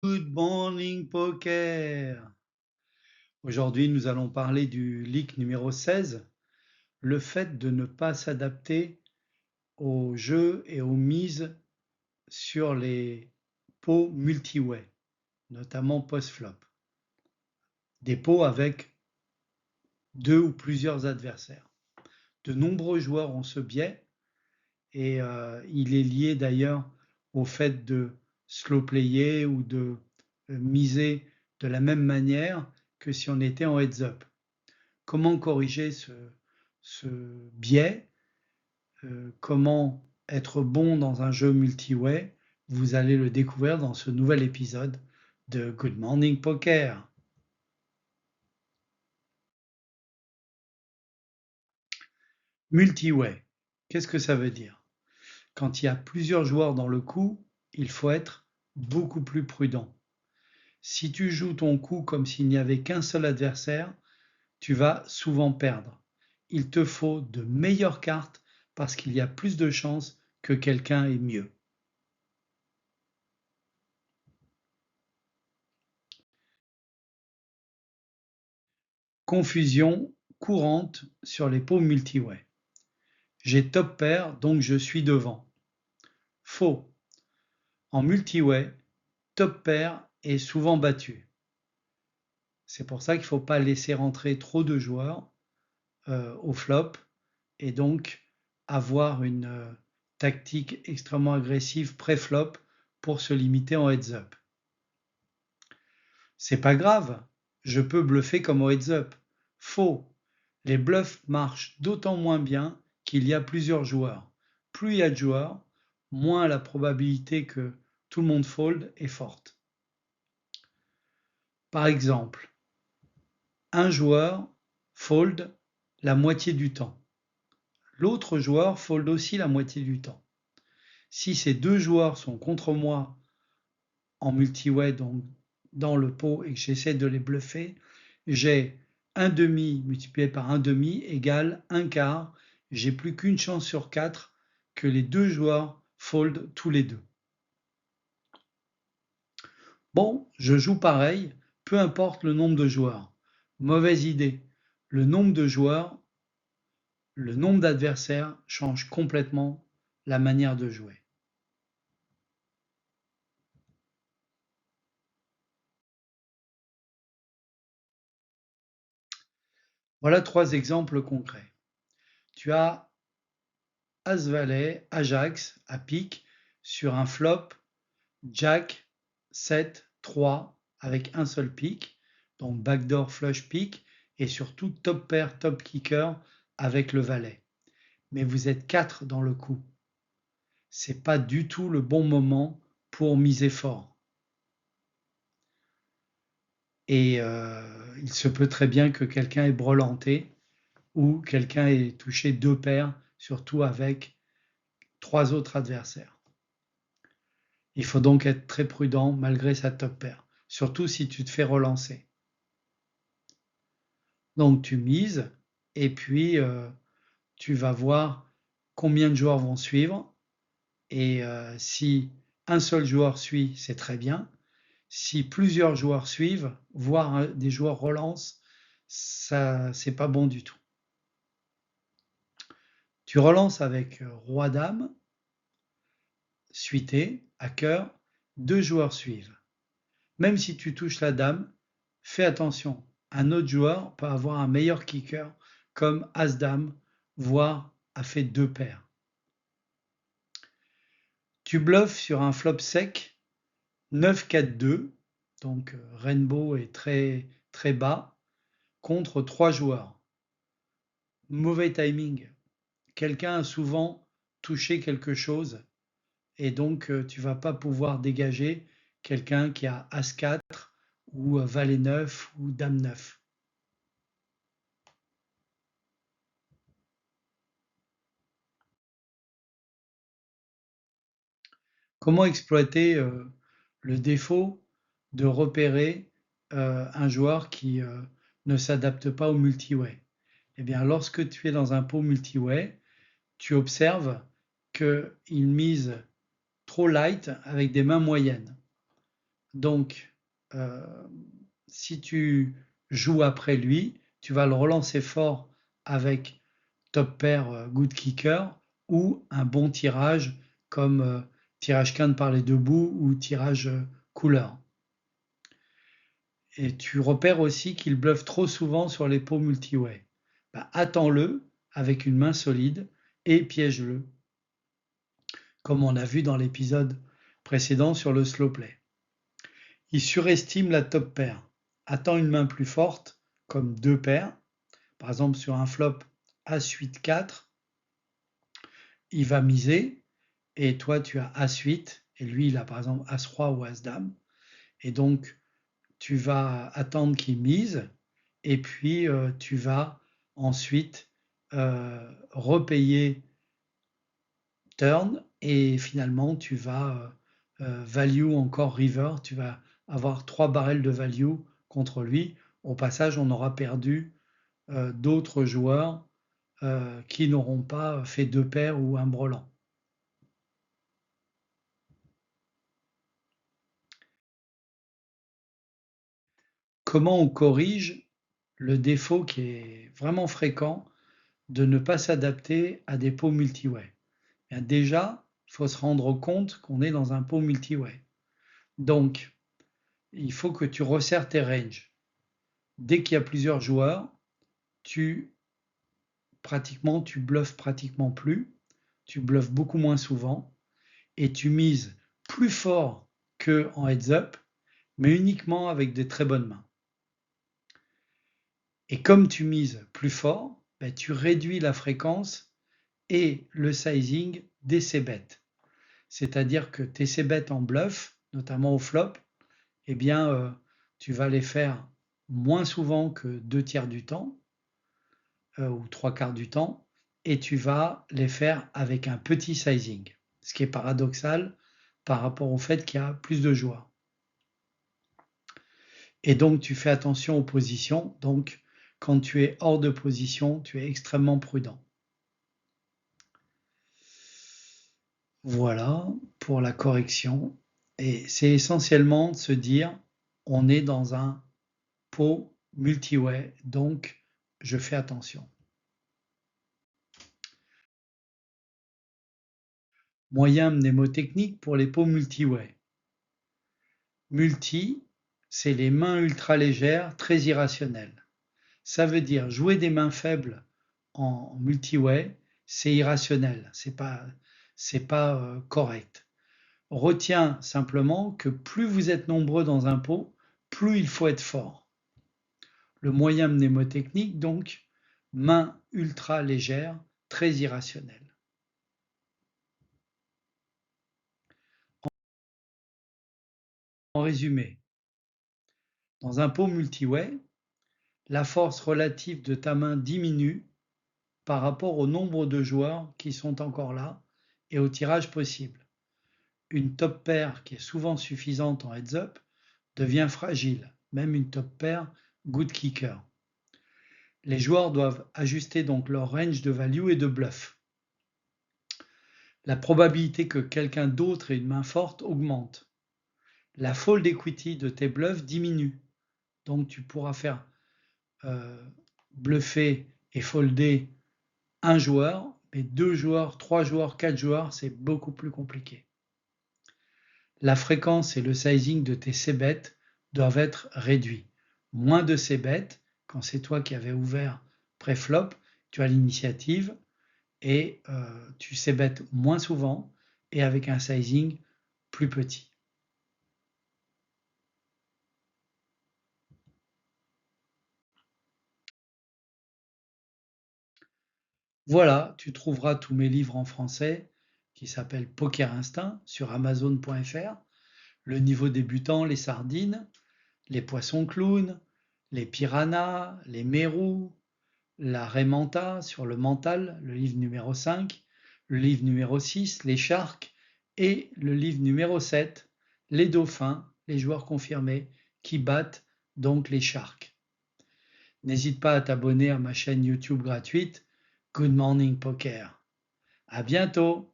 Good morning poker. Aujourd'hui, nous allons parler du leak numéro 16, le fait de ne pas s'adapter aux jeux et aux mises sur les pots multi-way, notamment post-flop. Des pots avec deux ou plusieurs adversaires. De nombreux joueurs ont ce biais et il est lié d'ailleurs au fait de slow player ou de miser de la même manière que si on était en heads up. Comment corriger ce biais, comment être bon dans un jeu multi-way, vous allez le découvrir dans ce nouvel épisode de Good Morning Poker. Multi-way, qu'est-ce que ça veut dire? Quand il y a plusieurs joueurs dans le coup, il faut être beaucoup plus prudent. Si tu joues ton coup comme s'il n'y avait qu'un seul adversaire, tu vas souvent perdre. Il te faut de meilleures cartes parce qu'il y a plus de chances que quelqu'un ait mieux. Confusion courante sur les pots multi-way. J'ai top pair, donc je suis devant. Faux. En multi-way, top pair est souvent battu. C'est pour ça qu'il ne faut pas laisser rentrer trop de joueurs au flop et donc avoir une tactique extrêmement agressive pré-flop pour se limiter en heads-up. C'est pas grave, je peux bluffer comme au heads-up. Faux. Les bluffs marchent d'autant moins bien qu'il y a plusieurs joueurs. Plus il y a de joueurs, moins la probabilité que tout le monde fold est forte. Par exemple, un joueur fold la moitié du temps. L'autre joueur fold aussi la moitié du temps. Si ces deux joueurs sont contre moi en multi-way, donc dans le pot, et que j'essaie de les bluffer, j'ai un demi multiplié par un demi égale un quart. J'ai plus qu'une chance sur 4 que les deux joueurs fold tous les deux. Bon, je joue pareil, peu importe le nombre de joueurs. Mauvaise idée. Le nombre de joueurs, le nombre d'adversaires change complètement la manière de jouer. Voilà 3 exemples concrets. Tu as As-Valet, Ajax à pique sur un flop Jack 7 3 avec un seul pic, donc backdoor flush pick, et surtout top pair, top kicker avec le valet. Mais vous êtes 4 dans le coup. C'est pas du tout le bon moment pour miser fort. Et il se peut très bien que quelqu'un ait brelanté ou quelqu'un ait touché deux paires, surtout avec 3 autres adversaires. Il faut donc être très prudent malgré sa top pair, surtout si tu te fais relancer. Donc tu mises et puis tu vas voir combien de joueurs vont suivre. Et si un seul joueur suit, c'est très bien. Si plusieurs joueurs suivent, voire des joueurs relancent, ça c'est pas bon du tout. Tu relances avec roi-dame, suité, à cœur, deux joueurs suivent. Même si tu touches la dame, fais attention. Un autre joueur peut avoir un meilleur kicker comme As-Dame, voire a fait deux paires. Tu bluffes sur un flop sec 9-4-2, donc Rainbow est très, très bas, contre 3 joueurs. Mauvais timing. Quelqu'un a souvent touché quelque chose et donc tu ne vas pas pouvoir dégager quelqu'un qui a As-4 ou Valet 9 ou Dame 9. Comment exploiter le défaut de repérer un joueur qui ne s'adapte pas au multi-way? Eh bien, lorsque tu es dans un pot multi-way, tu observes qu'il mise trop light avec des mains moyennes. Donc, euh, si tu joues après lui, tu vas le relancer fort avec top pair good kicker ou un bon tirage comme tirage quinte par les deux bouts ou tirage couleur. Et tu repères aussi qu'il bluffe trop souvent sur les pots multiway. Bah, attends-le avec une main solide et piège-le, comme on a vu dans l'épisode précédent sur le slow play. Il surestime la top pair. Attends une main plus forte, comme deux paires. Par exemple, sur un flop As-8, 4, il va miser, et toi tu as As-8, et lui il a par exemple As-Roi ou As-Dame. Et donc, tu vas attendre qu'il mise, et puis tu vas ensuite repayer turn, et finalement tu vas value encore river, tu vas avoir 3 barrels de value contre lui. Au passage, on aura perdu d'autres joueurs qui n'auront pas fait deux paires ou un brelan. Comment on corrige le défaut qui est vraiment fréquent de ne pas s'adapter à des pots multiway? Déjà, il faut se rendre compte qu'on est dans un pot multiway. Donc, il faut que tu resserres tes ranges. Dès qu'il y a plusieurs joueurs, tu tu bluffes pratiquement plus, tu bluffes beaucoup moins souvent et tu mises plus fort que en heads up, mais uniquement avec des très bonnes mains. Et comme tu mises plus fort, ben, tu réduis la fréquence et le sizing des c-bets. C'est-à-dire que tes c-bets en bluff, notamment au flop, eh bien, tu vas les faire moins souvent que 2 tiers du temps, ou 3 quarts du temps, et tu vas les faire avec un petit sizing. Ce qui est paradoxal par rapport au fait qu'il y a plus de joueurs. Et donc, tu fais attention aux positions. Donc, quand tu es hors de position, tu es extrêmement prudent. Voilà pour la correction. Et c'est essentiellement de se dire, on est dans un pot multiway, donc je fais attention. Moyen mnémotechnique pour les pots multiway. Multi, c'est les mains ultra légères, très irrationnelles. Ça veut dire jouer des mains faibles en multiway, c'est irrationnel, c'est pas correct. Retiens simplement que plus vous êtes nombreux dans un pot, plus il faut être fort. Le moyen mnémotechnique, donc, main ultra légère, très irrationnelle. En résumé, dans un pot multiway, la force relative de ta main diminue par rapport au nombre de joueurs qui sont encore là et au tirage possible. Une top pair qui est souvent suffisante en heads up devient fragile, même une top pair good kicker. Les joueurs doivent ajuster donc leur range de value et de bluff. La probabilité que quelqu'un d'autre ait une main forte augmente. La fold equity de tes bluffs diminue. Donc tu pourras faire bluffer et folder un joueur, mais 2 joueurs, 3 joueurs, 4 joueurs, c'est beaucoup plus compliqué. La fréquence et le sizing de tes c-bets doivent être réduits. Moins de c-bets, quand c'est toi qui avais ouvert pré-flop, tu as l'initiative et tu c-bets moins souvent et avec un sizing plus petit. Voilà, tu trouveras tous mes livres en français qui s'appellent Poker Instinct sur Amazon.fr. Le niveau débutant, les sardines, les poissons clowns, les piranhas, les mérous, la Raymanta sur le mental, le livre numéro 5, le livre numéro 6, les sharks, et le livre numéro 7, les dauphins, les joueurs confirmés, qui battent donc les sharks. N'hésite pas à t'abonner à ma chaîne YouTube gratuite Good Morning Poker. À bientôt!